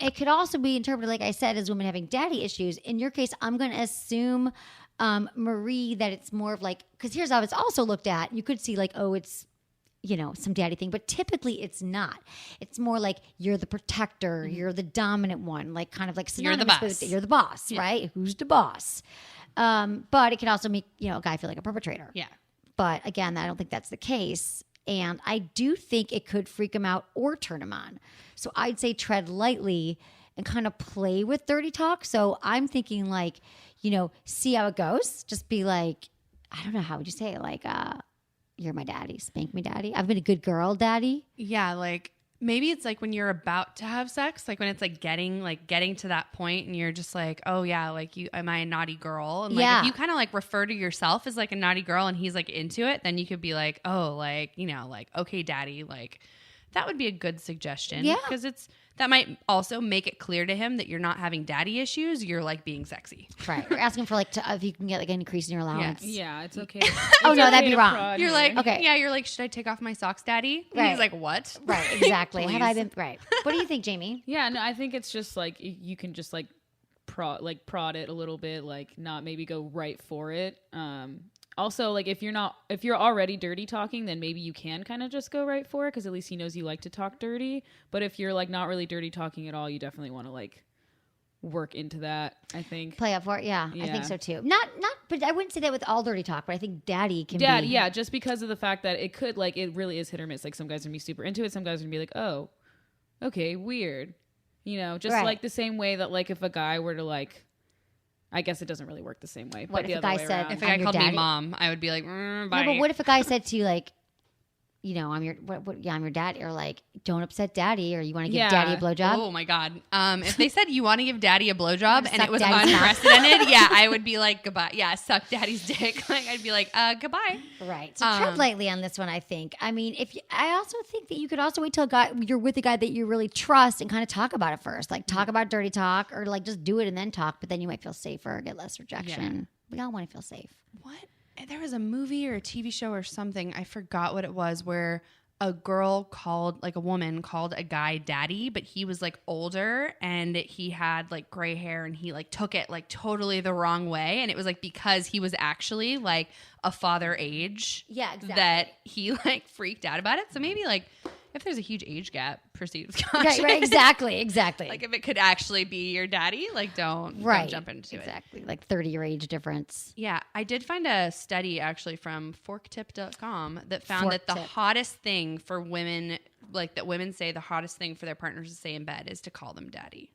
It could also be interpreted, like I said, as women having daddy issues. In your case, I'm going to assume, Marie, that it's more of like, because here's how it's also looked at. You could see like, oh, it's, some daddy thing, but typically it's not. It's more like you're the protector, you're the dominant one, like kind of like You're the synonymous boss. with you're the boss, right? Who's the boss? But it can also make, a guy feel like a perpetrator. Yeah. But again, I don't think that's the case. And I do think it could freak him out or turn him on. So I'd say tread lightly and kind of play with dirty talk. So I'm thinking like, see how it goes. Just be like, I don't know, how would you say it? Like, you're my daddy. Spank me, daddy. I've been a good girl, daddy. Yeah, like maybe it's like when you're about to have sex, like when it's like getting to that point and you're just like, oh yeah, like am I a naughty girl? And like if you kind of like refer to yourself as like a naughty girl and he's like into it, then you could be like, oh, like, like, okay, daddy, like that would be a good suggestion. Yeah. Because that might also make it clear to him that you're not having daddy issues. You're like being sexy. Right. Or asking for like if you can get like an increase in your allowance. Yeah, it's okay. Oh, no, that'd be wrong. You're like, Okay. yeah, you're like, should I take off my socks, daddy? And Right. he's like, what? Right. Exactly. Have I Please. been right? What do you think, Jamie? Yeah, no, I think it's just like you can just like prod it a little bit, like not maybe go right for it. Also, like if you're already dirty talking, then maybe you can kind of just go right for it because at least he knows you like to talk dirty. But if you're like not really dirty talking at all, you definitely want to like work into that. I think Play up for it. Yeah, I think Yeah. so too. Not, but I wouldn't say that with all dirty talk. But I think daddy can be. yeah, just because of the fact that it could like it really is hit or miss. Like some guys are gonna be super into it, some guys are gonna be like, oh, okay, weird. Just Right. like the same way that like if a guy were to like. I guess it doesn't really work the same way. What but if the a other guy way said- around. If a I'm guy your called me daddy. mom, I would be like, bye. No, but what if a guy said to you like, I'm your I'm your daddy, or like, don't upset daddy, or you want to give Yeah. daddy a blowjob? Oh my God. If they said you want to give daddy a blowjob and Suck it was daddy's cock. unprecedented, yeah, I would be like, goodbye. Yeah, suck daddy's dick. Like I'd be like, goodbye. Right. So tread lightly on this one, I think. I mean, I also think that you could also wait till you're with a guy that you really trust and kind of talk about it first. Like talk about dirty talk, or like just do it and then talk, but then you might feel safer, get less rejection. We all want to feel safe. What? There was a movie or a TV show or something, I forgot what it was, where a woman called a guy daddy, but he was like older and he had like gray hair and he like took it like totally the wrong way. And it was like because he was actually like a father age. Yeah, exactly. That he like freaked out about it. So maybe like if there's a huge age gap, proceed with caution. Right, exactly. Like if it could actually be your daddy, like don't jump into it. Exactly. Like 30-year age difference. Yeah, I did find a study actually from forktip.com that found that the Forktip. hottest thing for women, like that women say the hottest thing for their partners to say in bed is to call them daddy.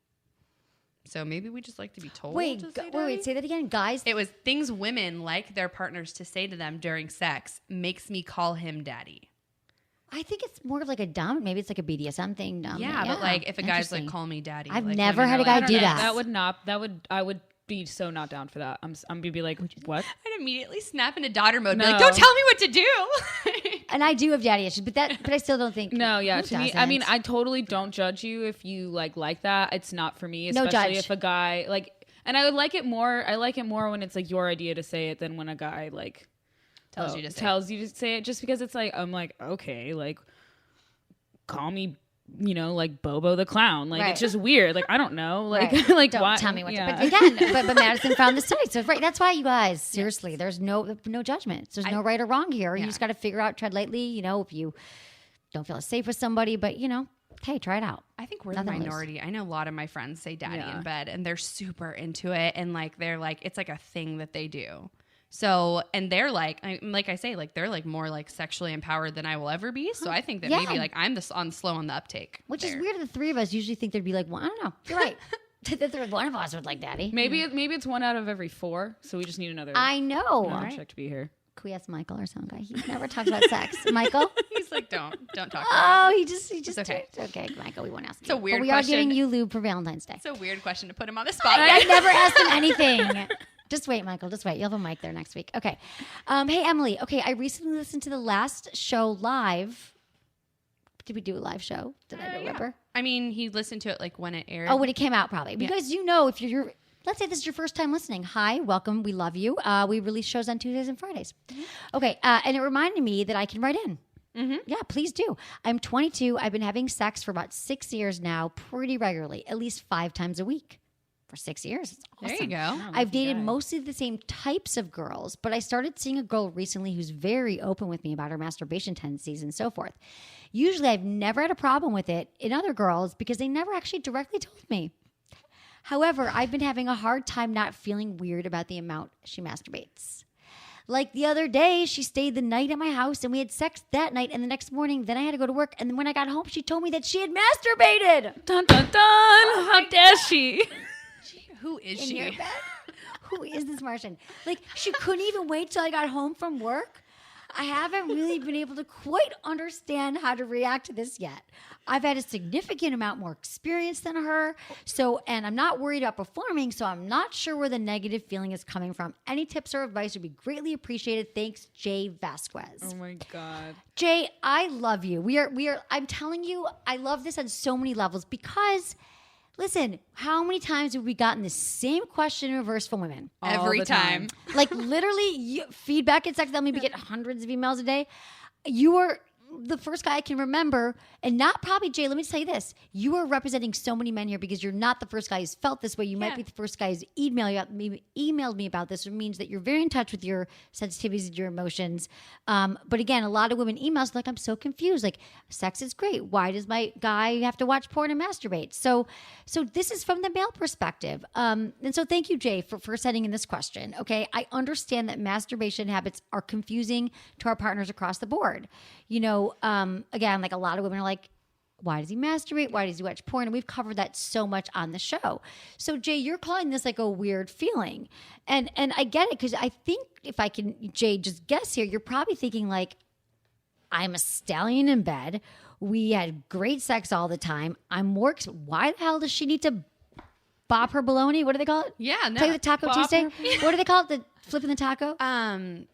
So maybe we just like to be told Wait, to say wait, daddy? say that again. Guys, It was things women like their partners to say to them during sex makes me call him daddy. I think it's more of like a dominant. Maybe it's like a BDSM thing. Yeah, but like if a guy's like Interesting. call me daddy. I've like, never women had are a guy like, do "Yes." that. I would be so not down for that. I'm gonna be like, what? I'd immediately snap into daughter mode. Be No. like, don't tell me what to do. And I do have daddy issues, but I still don't think. No, yeah. Who To me, I mean, doesn't? I totally don't judge you if you like that. It's not for me, No especially judge. if a guy like. And I would like it more. I like it more when it's like your idea to say it than when a guy like Tells you to say tells you to say it. Just because it's like I'm like okay, like call me. Like Bobo the clown. Like Right. it's just weird. Like I don't know. Like Right. like Don't why? tell me what yeah. to. But again, but Madison found this study, so right. That's why you guys seriously. There's no judgment. There's no right or wrong here. You just got to figure out, tread lightly. If you don't feel safe with somebody, but hey, try it out. I think we're Nothing the to lose. minority. I know a lot of my friends say daddy Yeah. in bed and they're super into it and like they're like it's like a thing that they do. So and they're like I say like they're like more like sexually empowered than I will ever be. So I think that Yeah. maybe like I'm slow on the uptake. Which is there. weird. The three of us usually think there'd be like one. I don't know. You're right. One of us would like daddy. Maybe it's 1 out of every 4. So we just need another. I know. check to be here. Can we ask Michael or some guy? He never talks about sex. Michael? He's like don't talk about it. Oh, he just okay. Okay, Michael, we won't ask It's a you. weird But we are question. giving you lube for Valentine's Day. It's a weird question to put him on the spot. I never asked him anything. Just wait, Michael. Just wait. You'll have a mic there next week. Okay. Hey, Emily. Okay, I recently listened to the last show live. Did we do a live show? Did I remember? I mean, he listened to it like when it aired. Oh, when it came out, probably. Because if you're, let's say this is your first time listening. Hi, welcome. We love you. We release shows on Tuesdays and Fridays. Okay. And it reminded me that I can write in. Yeah, please do. I'm 22. I've been having sex for about 6 years now, pretty regularly, at least 5 times a week. for 6 years. It's awesome. There you go. I've dated mostly the same types of girls, but I started seeing a girl recently who's very open with me about her masturbation tendencies and so forth. Usually I've never had a problem with it in other girls because they never actually directly told me. However, I've been having a hard time not feeling weird about the amount she masturbates. Like the other day, she stayed the night at my house and we had sex that night, and the next morning, then I had to go to work, and then when I got home, she told me that she had masturbated. Dun dun dun! How dare she? Who is In she? your bed? Who is this Martian? Like, she couldn't even wait till I got home from work. I haven't really been able to quite understand how to react to this yet. I've had a significant amount more experience than her, and I'm not worried about performing, so I'm not sure where the negative feeling is coming from. Any tips or advice would be greatly appreciated. Thanks, Jay Vasquez. Oh my God. Jay, I love you. I'm telling you, I love this on so many levels because, listen, how many times have we gotten the same question in reverse from women? Every the time. Like literally feedback and sex. Let me get hundreds of emails a day. You are the first guy I can remember, and not probably Jay. Let me tell you this: you are representing so many men here because you're not the first guy who's felt this way. You might be the first guy who's emailed me about this. It means that you're very in touch with your sensitivities and your emotions. But again, a lot of women emails like, I'm so confused. Like, sex is great. Why does my guy have to watch porn and masturbate? So this is from the male perspective. And so thank you, Jay, for sending in this question. Okay, I understand that masturbation habits are confusing to our partners across the board. Again, like a lot of women are like, why does he masturbate? Why does he watch porn? And we've covered that so much on the show. So Jay, you're calling this like a weird feeling. And I get it, because I think if I can, Jay, just guess here, you're probably thinking like, I'm a stallion in bed. We had great sex all the time. Why the hell does she need to bop her bologna? What do they call it? Yeah, no. Play the Taco Tuesday? What do they call it? The flipping the taco?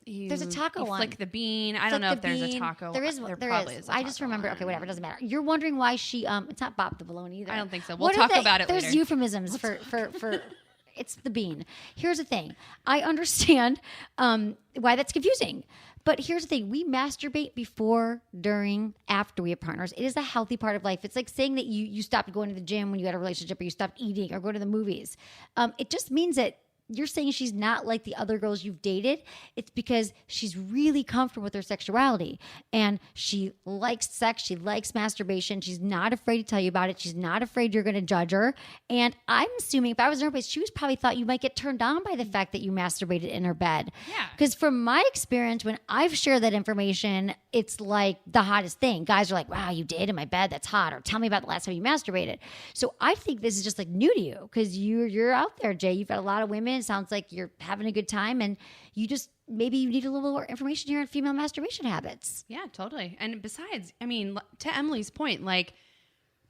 There's a taco one. Flick the bean. I don't know if there's a taco. There is. There is. I just remember. Okay, whatever. It doesn't matter. You're wondering why she. It's not bop the bologna either. I don't think so. We'll talk about it later. There's euphemisms for. It's the bean. Here's the thing. I understand why that's confusing. But here's the thing. We masturbate before, during, after we have partners. It is a healthy part of life. It's like saying that you stopped going to the gym when you had a relationship, or you stopped eating, or go to the movies. It just means that you're saying she's not like the other girls you've dated. It's because she's really comfortable with her sexuality, and she likes sex. She likes masturbation. She's not afraid to tell you about it. She's not afraid you're going to judge her. And I'm assuming if I was in her place, she was probably thought you might get turned on by the fact that you masturbated in her bed. Yeah. Because from my experience, when I've shared that information, it's like the hottest thing. Guys are like, wow, you did in my bed? That's hot. Or tell me about the last time you masturbated. So I think this is just like new to you, because you're out there, Jay. You've got a lot of women. It sounds like you're having a good time, and maybe you need a little more information here on female masturbation habits. Yeah, totally. And besides, I mean, to Emily's point, like,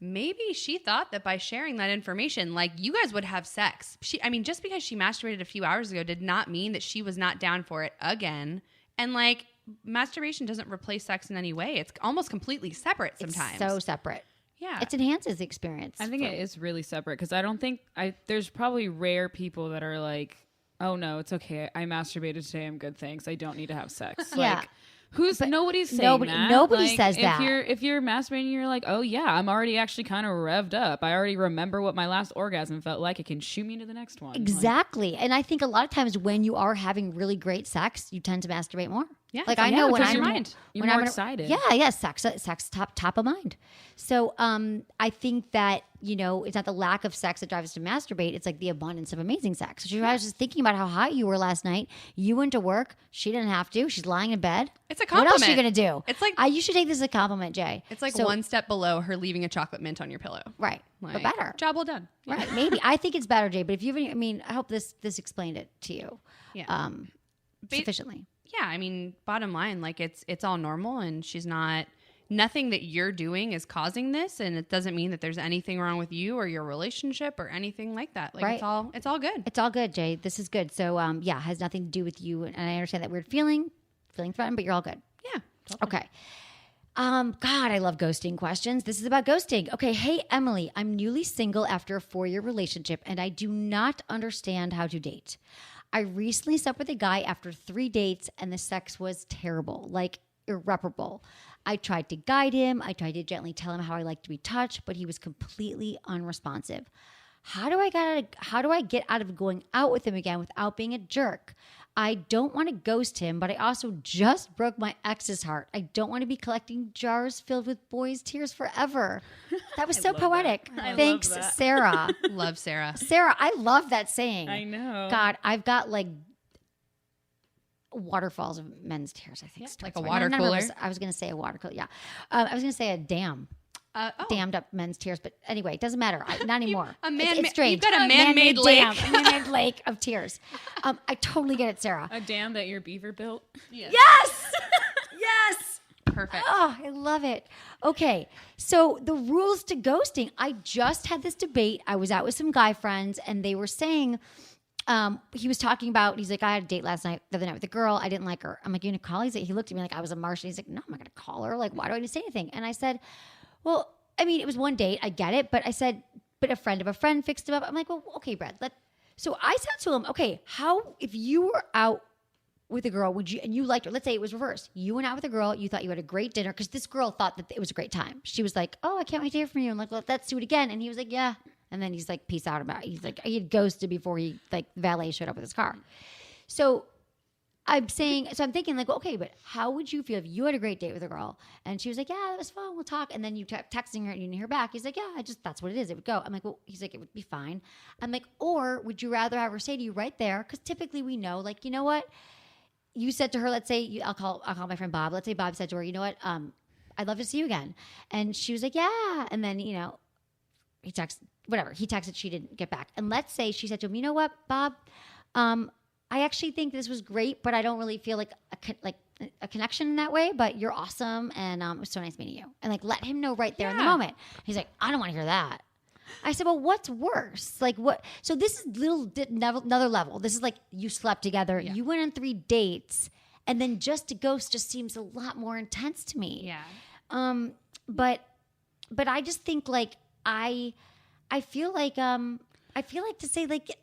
maybe she thought that by sharing that information, like, you guys would have sex. Just because she masturbated a few hours ago did not mean that she was not down for it again. And like, masturbation doesn't replace sex in any way. It's almost completely separate sometimes. It's so separate. Yeah. It enhances the experience. I think it is really separate, because I don't think there's probably rare people that are like, oh no, it's okay. I masturbated today. I'm good. Thanks. I don't need to have sex. Yeah. Like, nobody's saying that. Nobody like, says that. If you're masturbating, you're like, oh yeah, I'm already actually kind of revved up. I already remember what my last orgasm felt like. It can shoot me to the next one. Exactly. And I think a lot of times when you are having really great sex, you tend to masturbate more. Yeah. Like I know when because I'm you're more excited. Yeah. Sex top of mind. So I think that, it's not the lack of sex that drives us to masturbate. It's like the abundance of amazing sex. So I was just thinking about how hot you were last night. You went to work. She didn't have to. She's lying in bed. It's a compliment. What else are you going to do? It's like, you should take this as a compliment, Jay. It's like one step below her leaving a chocolate mint on your pillow. Right. Like, but better. Job well done. Right. Maybe. I think it's better, Jay. But if you have any, I hope this explained it to you. Yeah. Sufficiently. Yeah. Bottom line, like, it's all normal, and nothing that you're doing is causing this, and it doesn't mean that there's anything wrong with you or your relationship or anything like that. Like, right. it's all good. It's all good, Jay. This is good. So has nothing to do with you, and I understand that weird feeling threatened, but you're all good. Yeah. Totally. Okay. God, I love ghosting questions. This is about ghosting. Okay. Hey, Emily, I'm newly single after a 4-year relationship, and I do not understand how to date. I recently slept with a guy after 3 dates, and the sex was terrible, like irreparable. I tried to guide him. I tried to gently tell him how I like to be touched, but he was completely unresponsive. how do I get out of going out with him again without being a jerk? I don't want to ghost him, but I also just broke my ex's heart. I don't want to be collecting jars filled with boys' tears forever. That was so poetic. Thanks, Sarah. Love Sarah. Sarah, I love that saying. I know. God, I've got like waterfalls of men's tears, I think. Like a water cooler. I was going to say a water cooler. Yeah. I was going to say a dam. Dammed up men's tears. But anyway, it doesn't matter. Not anymore. It's strange. You've got a man-made lake. Dam, a man-made lake of tears. I totally get it, Sarah. A dam that your beaver built. Yes! Yes! Perfect. Oh, I love it. Okay, so the rules to ghosting. I just had this debate. I was out with some guy friends, and they were saying, he was talking about, he's like, I had a date the other night with a girl. I didn't like her. I'm like, you gonna call? He looked at me like I was a Martian. He's like, no, I'm not gonna call her. Like, why do I need to say anything? And I said, well, I mean, it was one date. I get it. But I said, but a friend of a friend fixed him up. I'm like, well, okay, Brad. So I said to him, okay, if you were out with a girl, and you liked her, let's say it was reversed. You went out with a girl, you thought you had a great dinner, because this girl thought that it was a great time. She was like, oh, I can't wait to hear from you. I'm like, well, let's do it again. And he was like, yeah. And then he's like, peace out about it. He's like, he had ghosted before valet showed up with his car. So I'm thinking like, well, okay, but how would you feel if you had a great date with a girl and she was like, yeah, that was fun, we'll talk. And then you kept texting her and you didn't hear back. He's like, yeah, that's what it is. It would go. I'm like, well, he's like, it would be fine. I'm like, or would you rather have her say to you right there? Because typically we know, like, you know what? You said to her, let's say, I'll call my friend Bob. Let's say Bob said to her, you know what? I'd love to see you again. And she was like, yeah. And then, he texted, she didn't get back. And let's say she said to him, you know what, Bob? I actually think this was great, but I don't really feel like a connection in that way, but you're awesome. And it was so nice meeting you. And like, let him know right there in the moment. He's like, I don't want to hear that. I said, well, what's worse? Like what? So this is another level. This is like you slept together. Yeah. You went on 3 dates, and then just to ghost just seems a lot more intense to me. Yeah. But I just think like I feel like to say like,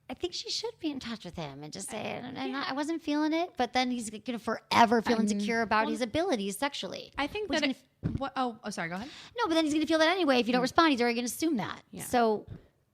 I think she should be in touch with him and just say it. And I wasn't feeling it, but then he's going to forever feel insecure about his abilities sexually. I think sorry, go ahead. No, but then he's going to feel that anyway. If you don't respond, he's already going to assume that. Yeah. So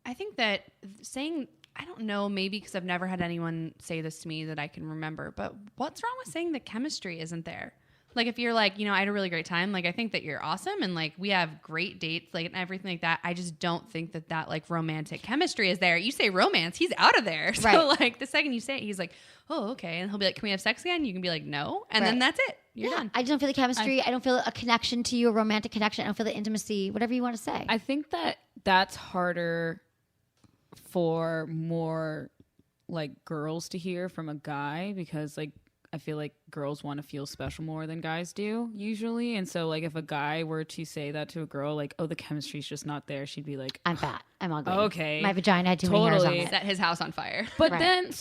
I think that saying, I don't know, maybe because I've never had anyone say this to me that I can remember, but what's wrong with saying the chemistry isn't there? Like, if you're like, I had a really great time. Like, I think that you're awesome. And like, we have great dates, like, and everything like that. I just don't think that like romantic chemistry is there. You say romance, he's out of there. So right. Like the second you say it, he's like, oh, okay. And he'll be like, can we have sex again? You can be like, no. And then that's it. You're done. I just don't feel the chemistry. I don't feel a connection to you, a romantic connection. I don't feel the intimacy, whatever you want to say. I think that's harder for more like girls to hear from a guy, because like, I feel like girls want to feel special more than guys do usually. And so like if a guy were to say that to a girl, like, oh, the chemistry's just not there, she'd be like, I'm fat. I'm ugly. Okay. My vagina had too many hairs on it. Set his house on fire. But then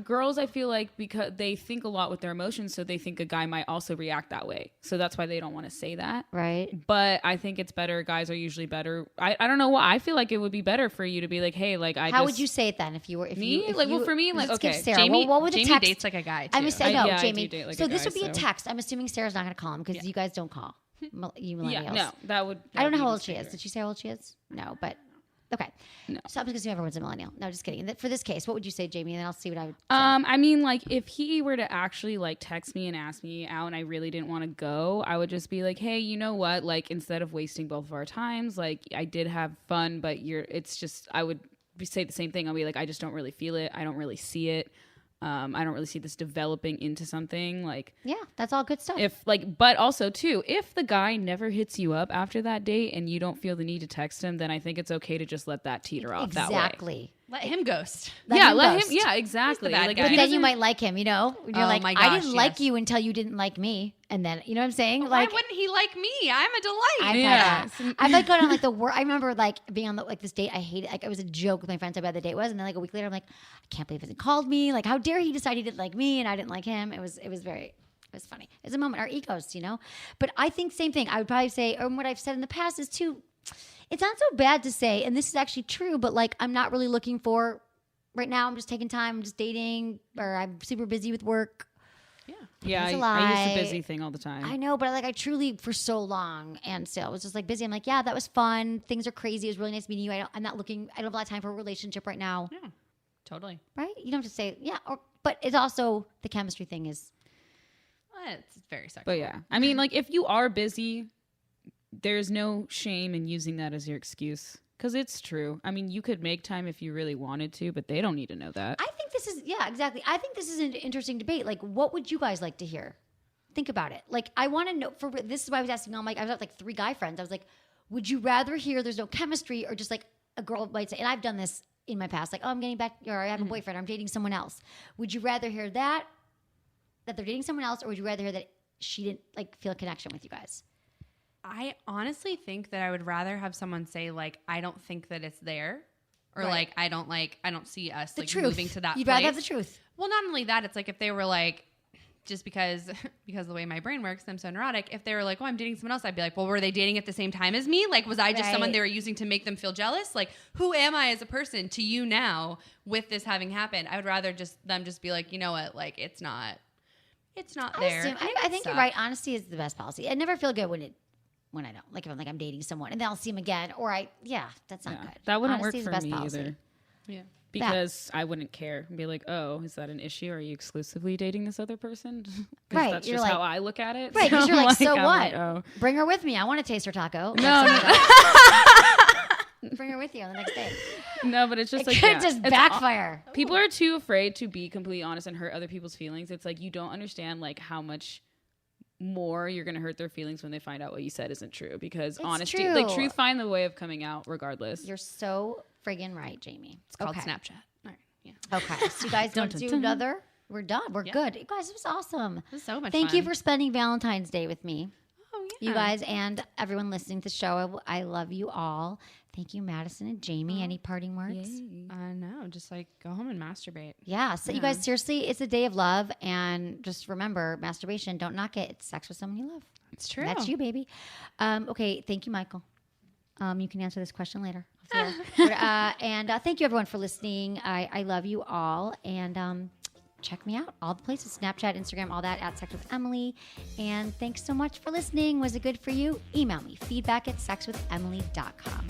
girls, I feel like, because they think a lot with their emotions, so they think a guy might also react that way. So that's why they don't want to say that. Right. But I think it's better. Guys are usually better. I don't know why. I feel like it would be better for you to be like, hey, like How would you say it then if you were for me, like, okay. Sarah, Jamie, what would the Jamie text? dates like a guy too. I'm gonna say I Jamie. do date like so a this guy, would be a so. text. I'm assuming Sarah's not gonna call him because you guys don't call. You millennials. Yeah, no, that would. I don't know be how the old she is. standard. Did she say how old she is? No, but okay. No. So I'm just assuming everyone's a millennial. No, just kidding. For this case, what would you say, Jamie? And then I'll see what I would say. I mean, like, if he were to actually like text me and ask me out and I really didn't want to go, I would just be like, hey, you know what? Like, instead of wasting both of our times, like, I did have fun, but I would say the same thing. I'll be like, I just don't really feel it. I don't really see it. I don't really see this developing into something. Like, yeah, that's all good stuff. But also too, if the guy never hits you up after that date and you don't feel the need to text him, then I think it's okay to just let that teeter off that way. Exactly. Let him ghost. Let him. Yeah, exactly. Bad Like, guy. But then you might like him, You're like, my I gosh, didn't like yes. you until you didn't like me. And then, you know what I'm saying? Why Like, wouldn't he like me? I'm a delight. I've had that. I've like gone on like the worst. I remember like being on this date. I hated it. Like, it was a joke with my friends how bad the date was. And then like a week later, I'm like, I can't believe he hasn't called me. Like, how dare he decide he didn't like me and I didn't like him? It was funny. It's a moment. Our egos, But I think same thing. I would probably say, or what I've said in the past is too, it's not so bad to say, and this is actually true, but like, I'm not really looking for, right now I'm just taking time, I'm just dating, or I'm super busy with work. Yeah. Yeah, It's a I lie. use the busy thing all the time. I know, but I truly, for so long, and still was just like busy. I'm like, yeah, that was fun. Things are crazy. It was really nice meeting you. I'm not looking. I don't have a lot of time for a relationship right now. Yeah, totally. Right? You don't have to say yeah. But it's also the chemistry thing is. It's very sexual. But yeah, I mean, like if you are busy, there's no shame in using that as your excuse because it's true. I mean, you could make time if you really wanted to, but they don't need to know that. I think this is exactly. I think this is an interesting debate. Like, what would you guys like to hear? Think about it. Like, I want to know. This is why I was asking. I was with like 3 guy friends. I was like, would you rather hear there's no chemistry or just like a girl might say? And I've done this in my past. Like, oh, I'm getting back, or I have a boyfriend. I'm dating someone else. Would you rather hear that they're dating someone else, or would you rather hear that she didn't like feel a connection with you guys? I honestly think that I would rather have someone say like, I don't think that it's there, or Right. I don't see us The like truth. moving to that. You'd place. rather have the truth. Well, not only that, it's like if they were like, just because of the way my brain works, I'm so neurotic. If they were like, oh, I'm dating someone else, I'd be like, well, were they dating at the same time as me? Like, was I just someone Right. they were using to make them feel jealous? Like, who am I as a person to you now with this having happened? I would rather them just be like, you know what, like it's not there. I think you're right. Honesty is the best policy. I never feel good when I don't. Like if I'm like I'm dating someone and then I'll see him again, or that's not good. That wouldn't Honesty work is the for best me policy. either. Yeah. Because I wouldn't care and be like, oh, is that an issue? Are you exclusively dating this other person? 'Cause Right, That's you're just like- how I look at it. Right, because you're like, so I'm what? like, oh. Bring her with me. I want to taste her taco. No. Bring her with you on the next day. No, but it's just It like could yeah. just It's backfire. People are too afraid to be completely honest and hurt other people's feelings. It's like you don't understand like how much more you're gonna hurt their feelings when they find out what you said isn't true. Because It's honesty, true. like truth, find the way of coming out regardless. You're so friggin' right, Jamie. It's called Okay. Snapchat. All right. Yeah. Okay, so you guys Dun, want to dun, do dun. another? We're done. We're good. You guys, it was awesome. It was so much Thank fun. you for spending Valentine's Day with me. Oh, yeah. You guys and everyone listening to the show. I love you all. Thank you, Madison and Jamie. Any parting words? No, just like go home and masturbate. Yeah. So you guys, seriously, it's a day of love. And just remember, masturbation, don't knock it. It's sex with someone you love. It's true. That's you, baby. Okay. Thank you, Michael. You can answer this question later. And thank you, everyone, for listening. I love you all. And check me out. All the places, Snapchat, Instagram, all that, at Sex with Emily. And thanks so much for listening. Was it good for you? Email me, feedback@sexwithemily.com.